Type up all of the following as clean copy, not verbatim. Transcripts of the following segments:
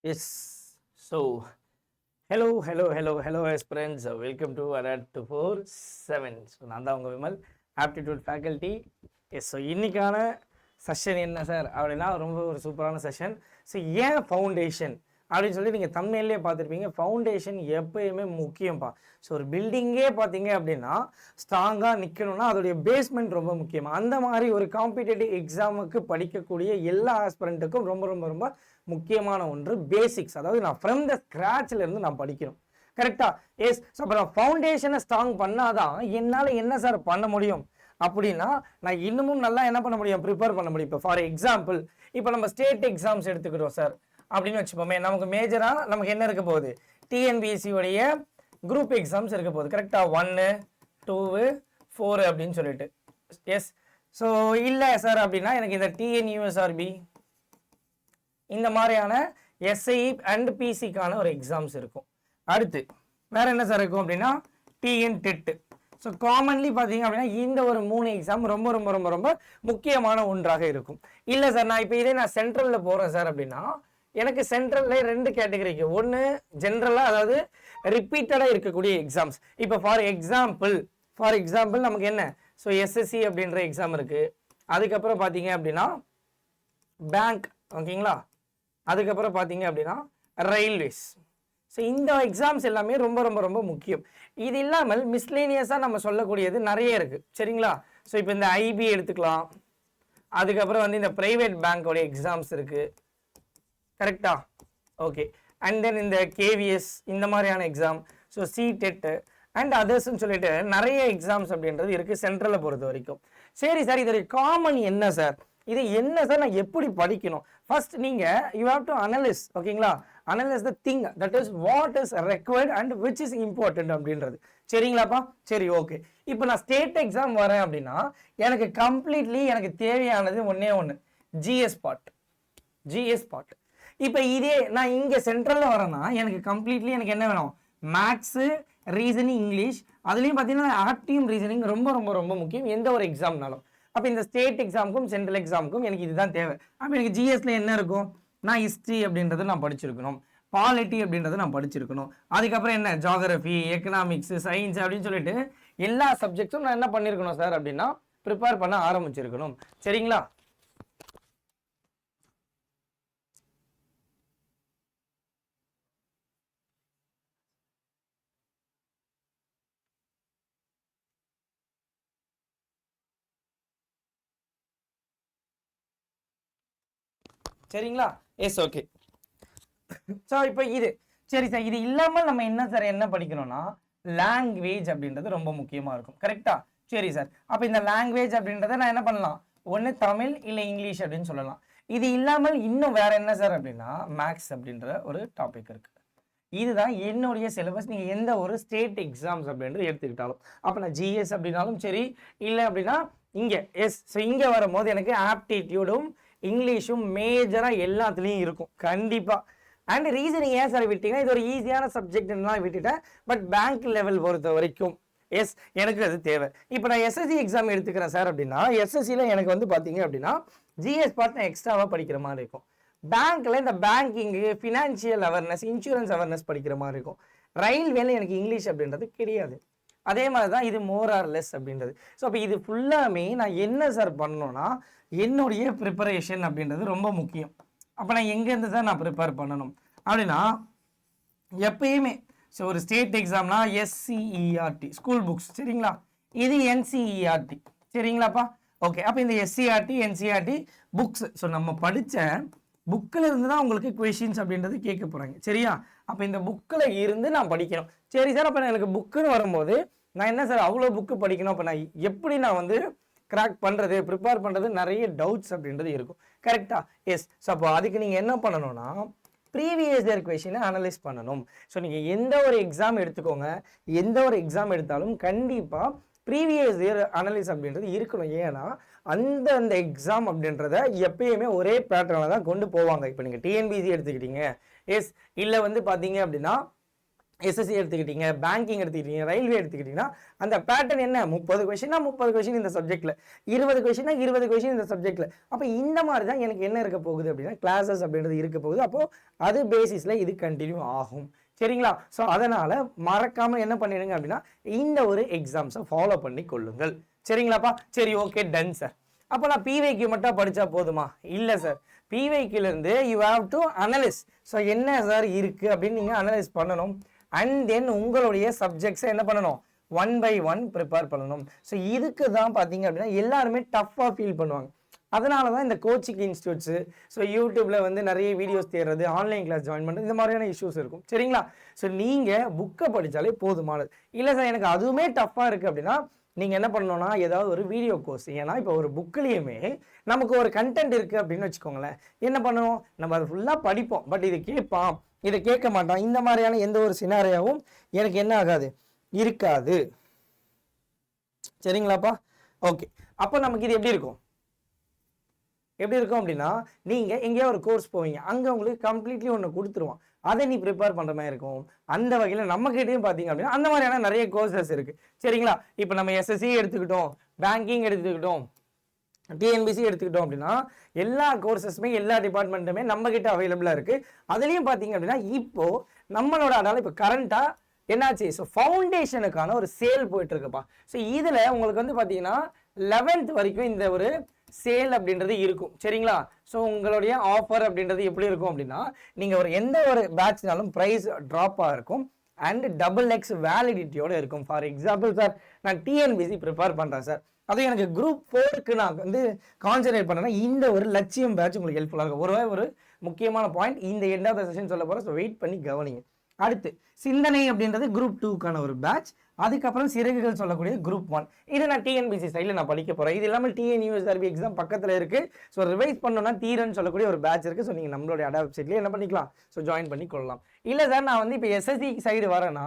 Yes. So, hello, aspirants. Welcome to Adat 247. So நான் தான் உங்கள் Vimal aptitude faculty. Yes. So இன்றைக்கான செஷன் என்ன சார் அப்படின்னா ரொம்ப ஒரு சூப்பரான செஷன். ஸோ ஏன் ஃபவுண்டேஷன் அப்படின்னு சொல்லி நீங்கள் தமிழ்லேயே பார்த்துருப்பீங்க. ஃபவுண்டேஷன் எப்பயுமே முக்கியம்ப்பா. ஸோ ஒரு பில்டிங்கே பார்த்தீங்க அப்படின்னா ஸ்ட்ராங்காக நிற்கணும்னா அதோடைய பேஸ்மெண்ட் ரொம்ப முக்கியம். அந்த மாதிரி ஒரு காம்படிட்டிவ் எக்ஸாமுக்கு படிக்கக்கூடிய எல்லா ஆஸ்பிரண்ட்டுக்கும் ரொம்ப ரொம்ப ரொம்ப முக்கியமான ஒன்று பேசிக்ஸ். அதாவது நான் ஃப்ரம் த ஸ்க்ராட்ச்லேருந்து நான் படிக்கணும். கரெக்டா? எஸ். ஸோ அப்போ நான் ஃபவுண்டேஷனை ஸ்ட்ராங் பண்ணாதான் என்னால் என்ன சார் பண்ண முடியும் அப்படின்னா நான் இன்னமும் நல்லா என்ன பண்ண முடியும், ப்ரிப்பேர் பண்ண முடியும். இப்போ ஃபார் எக்ஸாம்பிள் இப்போ நம்ம ஸ்டேட் எக்ஸாம்ஸ் எடுத்துக்கிறோம் சார் அப்படின்னு வச்சுப்போமே. நமக்கு மேஜராக நமக்கு என்ன இருக்க போகுது, டிஎன்பிஎஸ்சியோடைய குரூப் எக்ஸாம்ஸ் இருக்க போகுது. கரெக்டாக 1, 2, 4 அப்படின்னு சொல்லிட்டு. எஸ். ஸோ இல்லை சார் அப்படின்னா எனக்கு இந்த டிஎன்யூஎஸ்ஆர்பி இந்த மாதிரியான எஸ்ஐ அண்ட் பிசிக்கான ஒரு எக்ஸாம்ஸ் இருக்கும். அடுத்து வேற என்ன சார் இருக்கும் அப்படின்னா டிஎன் டெட். ஸோ காமன்லி பார்த்தீங்க அப்படின்னா இந்த ஒரு 3 எக்ஸாம் ரொம்ப ரொம்ப ரொம்ப ரொம்ப முக்கியமான ஒன்றாக இருக்கும். இல்லை சார் நான் இப்போ இதே நான் சென்ட்ரலில் போகிறேன் சார் அப்படின்னா எனக்கு சென்ட்ரலில் 2 கேட்டகரிக்கு. ஒன்று ஜென்ரலாக, அதாவது ரிப்பீட்டடாக இருக்கக்கூடிய எக்ஸாம்ஸ். இப்போ ஃபார் எக்ஸாம்பிள் நமக்கு என்ன, ஸோ எஸ்எஸ்சி அப்படின்ற எக்ஸாம் இருக்குது. அதுக்கப்புறம் பார்த்தீங்க அப்படின்னா பேங்க், ஓகேங்களா. அதுக்கப்புறம் பார்த்தீங்க அப்படின்னா ரயில்வேஸ். ஸோ இந்த எக்ஸாம்ஸ் எல்லாமே ரொம்ப ரொம்ப ரொம்ப முக்கியம். இது இல்லாமல் மிஸ்லேனியஸாக நம்ம சொல்லக்கூடியது நிறைய இருக்குது, சரிங்களா. ஸோ இப்போ இந்த ஐபி எடுத்துக்கலாம். அதுக்கப்புறம் வந்து இந்த ப்ரைவேட் பேங்க்கோடைய எக்ஸாம்ஸ் இருக்குது. கரெக்டா? ஓகே. அண்ட் தென் இந்த கேவிஎஸ் இந்த மாதிரியான எக்ஸாம், ஸோ சிடெட் அண்ட் அதர்ஸ்ன்னு சொல்லிட்டு நிறைய எக்ஸாம்ஸ் அப்படின்றது இருக்குது சென்ட்ரலில் பொறுத்த வரைக்கும். சரி சார், இதோடைய காமன் என்ன சார், இது என்ன சார், நான் எப்படி படிக்கணும்? ஃபர்ஸ்ட் நீங்கள் யூ ஹேவ் டு அனலைஸ், ஓகேங்களா. Analyse the thing that is what is required and which is important அப்படின்றது. சரிங்களாப்பா? சரி, ஓகே. இப்போ நான் ஸ்டேட் எக்ஸாம் வரேன் அப்படின்னா எனக்கு கம்ப்ளீட்லி எனக்கு தேவையானது ஒன்று ஜிஎஸ் பார்ட். இப்போ இதே நான் இங்கே சென்ட்ரலில் வரேன்னா எனக்கு கம்ப்ளீட்லி எனக்கு என்ன வேணும், மேக்ஸு, ரீசனிங், இங்கிலீஷ். அதுலேயும் பார்த்தீங்கன்னா ஆப்டியும் ரீசனிங் ரொம்ப ரொம்ப ரொம்ப முக்கியம் எந்த ஒரு எக்ஸாம்னாலும். அப்போ இந்த ஸ்டேட் எக்ஸாமுக்கும் சென்ட்ரல் எக்ஸாமுக்கும் எனக்கு இதுதான் தேவை. அப்போ எனக்கு ஜிஎஸ்ல என்ன இருக்கும், நான் ஹிஸ்ட்ரி அப்படின்றத நான் படிச்சிருக்கணும், பாலிட்டி அப்படின்றத நான் படிச்சிருக்கணும். அதுக்கப்புறம் என்ன ஜியோகிரஃபி, எக்கனாமிக்ஸ், சயின்ஸ் அப்படின்னு சொல்லிட்டு எல்லா சப்ஜெக்ட்ஸும் நான் என்ன பண்ணியிருக்கணும் சார் அப்படின்னா ப்ரிப்பேர் பண்ண ஆரம்பிச்சிருக்கணும். சரிங்களா? சரிங்களா? எஸ். ஓகே. ஸோ இப்போ இது சரி சார், இது இல்லாமல் நம்ம என்ன படிக்கணும்னா லாங்குவேஜ் அப்படின்றது ரொம்ப முக்கியமாக இருக்கும். கரெக்டா? சரி சார். அப்போ இந்த லாங்குவேஜ் அப்படின்றத நான் என்ன பண்ணலாம், ஒன்று தமிழ் இல்லை இங்கிலீஷ் அப்படின்னு சொல்லலாம். இது இல்லாமல் இன்னும் வேற என்ன சார் அப்படின்னா மேக்ஸ் அப்படின்ற ஒரு டாபிக் இருக்கு. இதுதான் என்னுடைய சிலபஸ். நீங்கள் எந்த ஒரு ஸ்டேட் எக்ஸாம்ஸ் அப்படின்றது எடுத்துக்கிட்டாலும், அப்போ நான் ஜிஎஸ் அப்படின்னாலும் சரி, இல்லை அப்படின்னா இங்கே எஸ். ஸோ இங்கே வரும்போது எனக்கு ஆப்டிடியூடும் இங்கிலீஷும் மேஜராக எல்லாத்துலேயும் இருக்கும் கண்டிப்பாக. அண்ட் ரீசனிங் ஏன் சார் விட்டீங்கன்னா இது ஒரு ஈஸியான சப்ஜெக்ட்லாம் விட்டுட்டேன். பட் பேங்க் லெவல் பொறுத்த வரைக்கும் எஸ் எனக்கு அது தேவை. இப்போ நான் எஸ்எஸ்சி எக்ஸாம் எடுத்துக்கிறேன் சார் அப்படின்னா எஸ்எஸ்சியில் எனக்கு வந்து பார்த்தீங்க அப்படின்னா ஜிஎஸ் பார்ட் நான் எக்ஸ்ட்ராவாக படிக்கிற மாதிரி இருக்கும். பேங்க்கில் இந்த banking, financial awareness, insurance awareness படிக்கிற மாதிரி இருக்கும். ரயில்வேல எனக்கு இங்கிலீஷ் அப்படின்றது கிடையாது. அதே மாதிரி தான் இது மோர் ஆர் லெஸ் அப்படின்றது. ஸோ அப்போ இது ஃபுல்லாமே நான் என்ன சார் பண்ணணும்னா என்னுடைய ப்ரிப்பரேஷன் அப்படின்றது ரொம்ப முக்கியம். அப்போ நான் எங்கேருந்து தான் நான் ப்ரிப்பேர் பண்ணணும் அப்படின்னா எப்பயுமே ஸோ ஒரு ஸ்டேட் எக்ஸாம்னா எஸ்சிஇஆர்டி ஸ்கூல் புக்ஸ், சரிங்களா. இது என்சிஇஆர்டி, சரிங்களாப்பா. ஓகே. அப்போ இந்த எஸ்சிஆர்டி என்சிஆர்டி புக்ஸ், ஸோ நம்ம படித்த புக்கில் இருந்து தான் உங்களுக்கு கொஷின்ஸ் அப்படின்றது கேட்க போகிறாங்க, சரியா. அப்போ இந்த புக்கில் இருந்து நான் படிக்கணும். சரி சார், அப்போ எனக்கு புக்குன்னு வரும்போது நான் என்ன சார் அவ்வளோ புக்கு படிக்கணும், அப்போ நான் எப்படி நான் வந்து கிராக் பண்ணுறது, ப்ரிப்பேர் பண்ணுறது, நிறைய டவுட்ஸ் அப்படின்றது இருக்கும். கரெக்டா? எஸ். ஸோ அப்போ அதுக்கு நீங்கள் என்ன பண்ணணும்னா ப்ரீவியஸ் இயர் கொஷினை அனலைஸ் பண்ணணும். ஸோ நீங்கள் எந்த ஒரு எக்ஸாம் எடுத்துக்கோங்க, எந்த ஒரு எக்ஸாம் எடுத்தாலும் கண்டிப்பாக ப்ரீவியஸ் இயர் அனலைஸ் அப்படின்றது இருக்கணும். ஏன்னா அந்த எக்ஸாம் அப்படின்றத எப்பயுமே ஒரே பேட்டர்னில் தான் கொண்டு போவாங்க. இப்போ நீங்கள் டிஎன்பிசி எடுத்துக்கிட்டீங்க எஸ், இல்லை வந்து பார்த்தீங்க அப்படின்னா எஸ்எஸ்சி எடுத்துக்கிட்டீங்க, பேங்கிங் எடுத்துக்கிட்டீங்க, ரயில்வே எடுத்துக்கிட்டீங்கன்னா அந்த பேட்டர்ன் என்ன, 30 கொஸ்டின்னா 30 கொஸ்டின் இந்த சப்ஜெக்ட்ல, 20 கொஸ்டின்னா 20 கொஸ்டின் இந்த சப்ஜெக்ட்ல. அப்போ இந்த மாதிரி தான் எனக்கு என்ன இருக்க போகுது அப்படின்னா கிளாஸஸ் அப்படின்றது இருக்க போகுது. அப்போ அது பேசிஸ்ல இது கண்டினியூ ஆகும். சரிங்களா? ஸோ அதனால மறக்காம என்ன பண்ணிடுங்க அப்படின்னா இந்த ஒரு எக்ஸாம்ஸை ஃபாலோ பண்ணி கொள்ளுங்கள். சரிங்களாப்பா? சரி, ஓகே, டன் சார். அப்போ நான் பிவைக்கு மட்டும் படிச்சா போதுமா? இல்லை சார், பிவைக்குல இருந்து you have to analyse. So என்ன சார் இருக்கு அப்படின்னு நீங்க அனலைஸ் பண்ணணும். அண்ட் தென் உங்களுடைய சப்ஜெக்ட்ஸை என்ன பண்ணணும், 1 by 1 ப்ரிப்பேர் பண்ணணும். ஸோ இதுக்கு தான் பார்த்தீங்க அப்படின்னா எல்லாருமே டஃப்பாக ஃபீல் பண்ணுவாங்க. அதனால தான் இந்த கோச்சிங் இன்ஸ்டியூட்ஸு, ஸோ யூடியூப்ல வந்து நிறைய வீடியோஸ் தேடுறது, ஆன்லைன் கிளாஸ் ஜாயின் பண்ணுறது, இந்த மாதிரியான இஷ்யூஸ் இருக்கும். சரிங்களா? ஸோ நீங்கள் புக்கை படித்தாலே போதுமானது. இல்லை சார் எனக்கு அதுவுமே டஃப்பாக இருக்குது அப்படின்னா நீங்கள் என்ன பண்ணணும்னா ஏதாவது ஒரு வீடியோ கோர்ஸ். ஏன்னா இப்போ ஒரு புக்லேயுமே நமக்கு ஒரு கண்டென்ட் இருக்குது அப்படின்னு வச்சுக்கோங்களேன், என்ன பண்ணணும், நம்ம அதை ஃபுல்லாக படிப்போம், பட் இது கேட்பான், இதை கேட்க மாட்டான், இந்த மாதிரியான எந்த ஒரு சினாரியாவும் எனக்கு என்ன ஆகாது, இருக்காது. சரிங்களாப்பா? ஓகே. அப்போ நமக்கு இது எப்படி இருக்கும், எப்படி இருக்கும் அப்படின்னா நீங்கள் எங்கேயோ ஒரு கோர்ஸ் போவீங்க, அங்கே உங்களுக்கு கம்ப்ளீட்லி ஒன்று கொடுத்துருவான், அதை நீ ப்ரிப்பேர் பண்ணுற மாதிரி இருக்கும். அந்த வகையில் நம்மகிட்டையும் பார்த்தீங்க அப்படின்னா அந்த மாதிரியான நிறைய கோர்சஸ் இருக்குது. சரிங்களா? இப்போ நம்ம எஸ்எஸ்சி எடுத்துக்கிட்டோம், பேங்கிங் எடுத்துக்கிட்டோம், டிஎன்பிசி எடுத்துக்கிட்டோம் அப்படின்னா எல்லா கோர்சஸுமே எல்லா டிபார்ட்மெண்ட்டுமே நம்ம கிட்ட அவைலபிளாக இருக்குது. அதுலேயும் பார்த்தீங்க அப்படின்னா இப்போ நம்மளோட அதால் இப்போ கரண்ட்டாக என்னாச்சு, ஸோ ஃபவுண்டேஷனுக்கான ஒரு சேல் போயிட்டு இருக்குப்பா. ஸோ இதில் உங்களுக்கு வந்து பார்த்தீங்கன்னா 11th வரைக்கும் இந்த ஒரு சேல் அப்படின்றது இருக்கும். சரிங்களா? ஸோ உங்களுடைய ஆஃபர் அப்படின்றது எப்படி இருக்கும் அப்படின்னா நீங்கள் ஒரு எந்த ஒரு பேட்ச்னாலும் ப்ரைஸ் ட்ராப்பாக இருக்கும் அண்ட் XXX வேலிடிட்டியோடு இருக்கும். ஃபார் எக்ஸாம்பிள் சார், நான் டிஎன்பிசி ப்ரிப்பேர் பண்ணுறேன் சார், அது எனக்கு குரூப் 4க்கு நான் வந்து கான்சன்ட்ரேட் பண்ணேன்னா இந்த ஒரு லட்சியம் பேட்ச் உங்களுக்கு ஹெல்ப்ஃபுல்லாக இருக்கும். ஒரு முக்கியமான பாயிண்ட் இந்த எண்ட் ஆஃப் த செஷன் சொல்ல போகிறேன். ஸோ வெயிட் பண்ணி கவனிங்க. அடுத்து சிந்தனை அப்படின்றது குரூப் 2க்கான ஒரு பேட்ச். அதுக்கப்புறம் சிறகுகள் சொல்லக்கூடிய குரூப் 1. இது நான் டிஎன்பிசி சைடில் நான் படிக்க போகிறேன். இது இல்லாமல் டிஎன்யூஎஸ்ஆர்பி எக்ஸாம் பக்கத்தில் இருக்குது. ஸோ ரிவைஸ் பண்ணோன்னா தீரன்னு சொல்லக்கூடிய ஒரு பேட்ச் இருக்குது. ஸோ நீங்கள் நம்மளுடைய அடா வெப்சைட்லேயே என்ன பண்ணிக்கலாம், ஸோ ஜாயின் பண்ணி கொள்ளலாம். இல்லை சார் நான் வந்து இப்போ எஸ்எஸ்சி சைடு வரேன்னா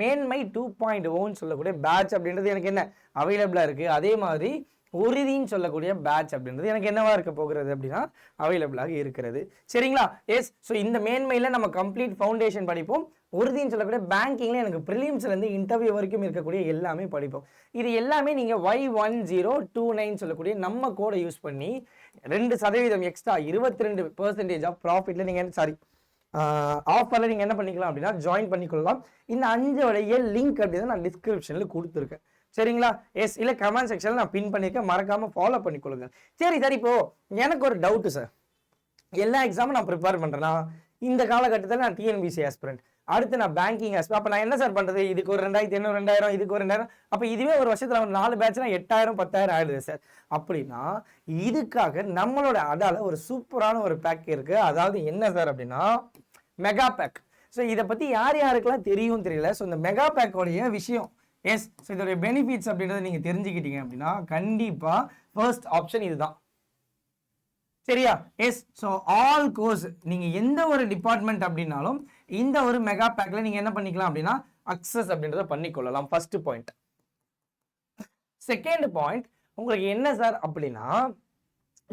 மேன்மை 2.0 சொல்லக்கூடிய பேட்ச் அப்படின்றது எனக்கு என்ன அவைலபிளாக இருக்குது. அதே மாதிரி உறுதின்னு சொல்லக்கூடிய பேட்ச் அப்படின்றது எனக்கு என்னவா இருக்க போகிறது அப்படின்னா அவைலபிளாக இருக்கிறது. சரிங்களா? எஸ். ஸோ இந்த மேன்மையில் நம்ம கம்ப்ளீட் ஃபவுண்டேஷன் படிப்போம். உறுதின்னு சொல்லக்கூடிய பேங்கிங்கில் எனக்கு ப்ரிலிம்ஸ்லேருந்து இன்டர்வியூ வரைக்கும் இருக்கக்கூடிய எல்லாமே படிப்போம். இது எல்லாமே நீங்கள் Y1029 சொல்லக்கூடிய நம்ம கோடை யூஸ் பண்ணி 2% எக்ஸ்ட்ரா 22% ஆஃப் ப்ராஃபிட்டில் நீங்கள் ஆஃபரில் நீங்கள் என்ன பண்ணிக்கலாம் அப்படின்னா ஜாயின் பண்ணிக்கொள்ளலாம். இந்த 5 வழிய லிங்க் அப்படின்னு நான் டிஸ்கிரிப்ஷனில் கொடுத்துருக்கேன். சரிங்களா? எஸ். இல்லை கமெண்ட் செக்ஷனில் நான் பின் பண்ணியிருக்கேன், மறக்காமல் ஃபாலோ பண்ணிக்கொள்ளுங்க. சரி சார், இப்போது எனக்கு ஒரு டவுட்டு சார், எல்லா எக்ஸாமும் நான் ப்ரிப்பேர் பண்ணுறேன்னா இந்த காலகட்டத்தில் நான் டிஎன்பிசி ஆஸ்பிரண்ட், அடுத்து நான் பேங்கிங் ஆஸ்பிரண்ட், அப்போ நான் என்ன சார் பண்ணுறது, இதுக்கு ஒரு 2500 2000, இதுக்கு ஒரு 2000, அப்போ இதுவே ஒரு வருஷத்தில் ஒரு 4 பேட்ச்னா 8000 10,000 ஆகிடுது சார். அப்படின்னா இதுக்காக நம்மளோட அதால ஒரு சூப்பரான ஒரு பேக் இருக்குது. அதாவது என்ன சார் அப்படின்னா மெகா பேக். ஸோ இதை பற்றி யார் யாருக்கெல்லாம் தெரியும் தெரியல. ஸோ இந்த மெகா பேக்கோடைய விஷயம், எஸ், ஸோ இதோடைய பெனிஃபிட்ஸ் அப்படின்றத நீங்கள் தெரிஞ்சுக்கிட்டீங்க அப்படின்னா கண்டிப்பாக ஃபர்ஸ்ட் ஆப்ஷன் இதுதான். சரியா? எஸ். ஸோ ஆல் கோர்ஸ் நீங்கள் எந்த ஒரு டிபார்ட்மெண்ட் அப்படின்னாலும் இந்த ஒரு மெகா பேக்கில் நீங்கள் என்ன பண்ணிக்கலாம் அப்படின்னா அக்சஸ் அப்படின்றத பண்ணிக்கொள்ளலாம். First point. செகண்ட் பாயிண்ட், உங்களுக்கு என்ன சார் அப்படின்னா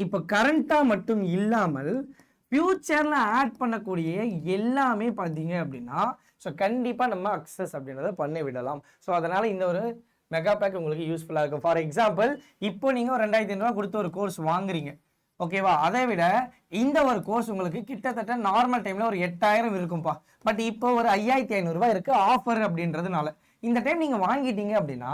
இப்போ கரண்ட்டாக மட்டும் இல்லாமல் ஃபியூச்சரில் ஆட் பண்ணக்கூடிய எல்லாமே பார்த்தீங்க அப்படின்னா ஸோ கண்டிப்பாக நம்ம அக்சஸ் அப்படின்றத பண்ணி விடலாம். ஸோ அதனால் இந்த ஒரு மெகா பேக் உங்களுக்கு யூஸ்ஃபுல்லாக இருக்கும். ஃபார் எக்ஸாம்பிள் இப்போ நீங்கள் ஒரு 2500 கொடுத்து ஒரு கோர்ஸ் வாங்குறீங்க, ஓகேவா? அதை விட இந்த ஒரு கோர்ஸ் உங்களுக்கு கிட்டத்தட்ட நார்மல் டைமில் ஒரு 8000 இருக்கும்பா. பட் இப்போ ஒரு 5500 இருக்குது ஆஃபர் அப்படின்றதுனால. இந்த டைம் நீங்கள் வாங்கிட்டீங்க அப்படின்னா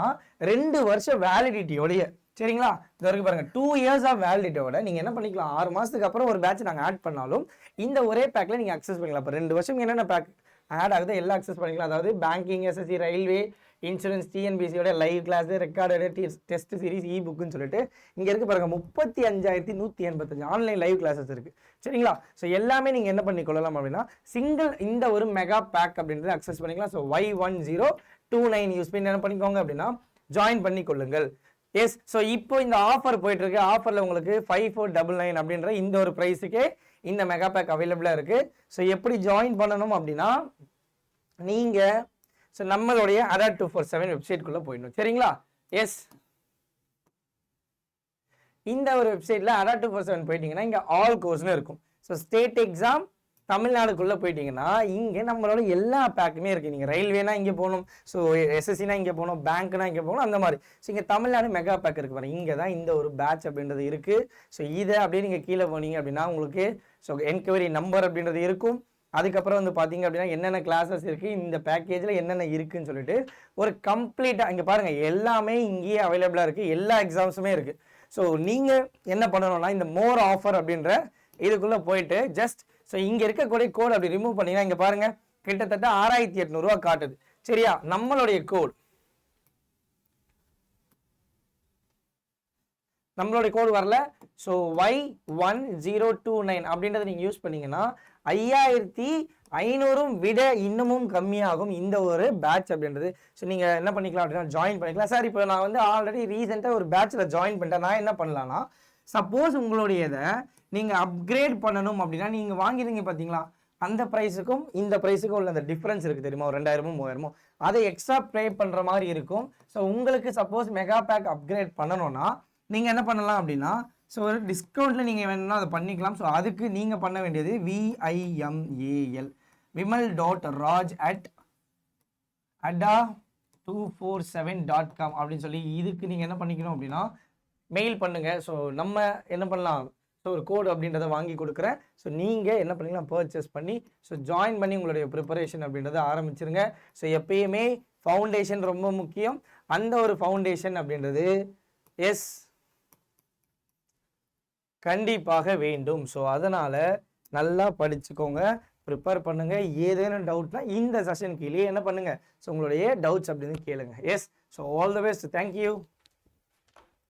2 வருஷம் வேலிடிட்டியோடைய, சரிங்களா, இது வரைக்கும் பாருங்கள் 2 years ஆஃப் வேலிடிட்டியோட நீங்கள் என்ன பண்ணிக்கலாம், 6 மாதத்துக்கு அப்புறம் ஒரு பேட்ச் நாங்கள் ஆட் பண்ணாலும் இந்த ஒரே பேக்கில் நீங்கள் அக்சஸ் பண்ணிக்கலாம். இப்போ 2 வருஷம் என்னென்ன பேக் ஆட் ஆகுது எல்லாம் அக்சஸ் பண்ணிக்கலாம். அதாவது பேங்கிங், எஸ்எஸ்சி, ரயில்வே, இன்சூரன்ஸ், டிஎன்பிசியோட live class, record test series, e புக்குன்னு சொல்லிட்டு இங்கே இருக்குது பாருங்கள் 35,185 ஆன்லைன் லைவ் கிளாஸஸ் இருக்குது. சரிங்களா? ஸோ எல்லாமே நீங்கள் என்ன பண்ணிக்கொள்ளலாம் அப்படின்னா சிங்கிள் இந்த ஒரு மெகா பேக் அப்படின்றத அக்சஸ் பண்ணிக்கலாம். ஸோ Y1029 யூஸ் பண்ணி என்ன பண்ணிக்கோங்க அப்படின்னா ஜாயின் பண்ணி கொள்ளுங்கள். எஸ். ஸோ இப்போ இந்த ஆஃபர் போயிட்டு இருக்கு. ஆஃபரில் உங்களுக்கு 5499 அப்படின்ற இந்த ஒரு ப்ரைஸுக்கே இந்த மெகா பேக் அவைலபிளாக இருக்குது. ஸோ எப்படி ஜாயின் பண்ணணும் அப்படின்னா நீங்கள் ஸோ நம்மளுடைய ADA247 வெப்சைட்குள்ளே போயிடணும். சரிங்களா? எஸ். இந்த ஒரு வெப்சைட்டில் ADA247 போயிட்டீங்கன்னா இங்கே ஆல் கோர்ஸ்னு இருக்கும். ஸோ ஸ்டேட் எக்ஸாம், தமிழ்நாடுக்குள்ளே போயிட்டீங்கன்னா இங்கே நம்மளோட எல்லா பேக்குமே இருக்குது. நீங்கள் ரயில்வேனா இங்கே போகணும், ஸோ எஸ்எஸ்சினா இங்கே போகணும், பேங்க்னா இங்கே போகணும், அந்த மாதிரி. ஸோ இங்கே தமிழ்நாடு மெகா பேக் இருக்குது பாருங்க, இங்கே தான் இந்த ஒரு பேட்ச் அப்படின்றது இருக்குது. ஸோ இதை அப்படியே நீங்கள் கீழே போனீங்க அப்படின்னா உங்களுக்கு ஸோ என்கொயரி நம்பர் அப்படின்றது இருக்கும். அதுக்கப்புறம் வந்து பார்த்தீங்க அப்படின்னா என்னென்ன கிளாஸஸ் இருக்குது, இந்த பேக்கேஜில் என்னென்ன இருக்குதுன்னு சொல்லிட்டு ஒரு கம்ப்ளீட்டாக இங்கே பாருங்கள் எல்லாமே இங்கேயே அவைலபிளாக இருக்குது, எல்லா எக்ஸாம்ஸுமே இருக்குது. ஸோ நீங்கள் என்ன பண்ணணும்னா இந்த மோர் ஆஃபர் அப்படின்ற இதுக்குள்ளே போயிட்டு ஜஸ்ட் ஸோ இங்கே இருக்கக்கூடிய கோட் அப்படி ரிமூவ் பண்ணிங்கன்னா இங்கே பாருங்கள் கிட்டத்தட்ட 6800 ரூபா காட்டுது. சரியா, நம்மளுடைய கோட் வரல. ஸோ Y1029 அப்படின்றத நீங்கள் யூஸ் பண்ணீங்கன்னா 5500 விட இன்னமும் கம்மியாகும் இந்த ஒரு பேட்ச் அப்படின்றது. ஸோ நீங்கள் என்ன பண்ணிக்கலாம் அப்படின்னா ஜாயின் பண்ணிக்கலாம். சார் இப்போ நான் வந்து ஆல்ரெடி ரீசெண்டாக ஒரு பேட்சில் ஜாயின் பண்ணிட்டேன், நான் என்ன பண்ணலான்னா சப்போஸ் உங்களுடைய இதை நீங்கள் அப்கிரேட் பண்ணணும் அப்படின்னா நீங்கள் வாங்கிடுங்க பார்த்தீங்களா, அந்த ப்ரைஸுக்கும் இந்த ப்ரைஸுக்கும் உள்ள அந்த டிஃப்ரென்ஸ் இருக்குது தெரியுமா, ஒரு 2000 3000 அதை எக்ஸ்ட்ரா ப்ளே பண்ணுற மாதிரி இருக்கும். ஸோ உங்களுக்கு சப்போஸ் மெகா பேக் அப்கிரேட் பண்ணணும்னா நீங்கள் என்ன பண்ணலாம் அப்படின்னா ஸோ ஒரு டிஸ்கவுண்ட்டில் நீங்கள் வேணும்னா அதை பண்ணிக்கலாம். ஸோ அதுக்கு நீங்கள் பண்ண வேண்டியது vimal.raj@adda247.com அப்படின்னு சொல்லி இதுக்கு நீங்கள் என்ன பண்ணிக்கணும் அப்படின்னா மெயில் பண்ணுங்கள். ஸோ நம்ம என்ன பண்ணலாம், ஸோ ஒரு கோடு அப்படின்றத வாங்கி கொடுக்குறேன். ஸோ நீங்கள் என்ன பண்ணிக்கலாம் பர்ச்சேஸ் பண்ணி ஸோ ஜாயின் பண்ணி உங்களுடைய ப்ரிப்பரேஷன் அப்படின்றத ஆரம்பிச்சிருங்க. ஸோ எப்பயுமே ஃபவுண்டேஷன் ரொம்ப முக்கியம். அந்த ஒரு ஃபவுண்டேஷன் அப்படின்றது கண்டிப்பாக வேண்டும். ஸோ அதனால் நல்லா படிச்சுக்கோங்க, ப்ரிப்பேர் பண்ணுங்கள். ஏதேனும் டவுட்னா இந்த செஷன் கீழே என்ன பண்ணுங்கள் ஸோ உங்களுடைய டவுட்ஸ் அப்படின்னு கேளுங்க. So all the best. Thank you.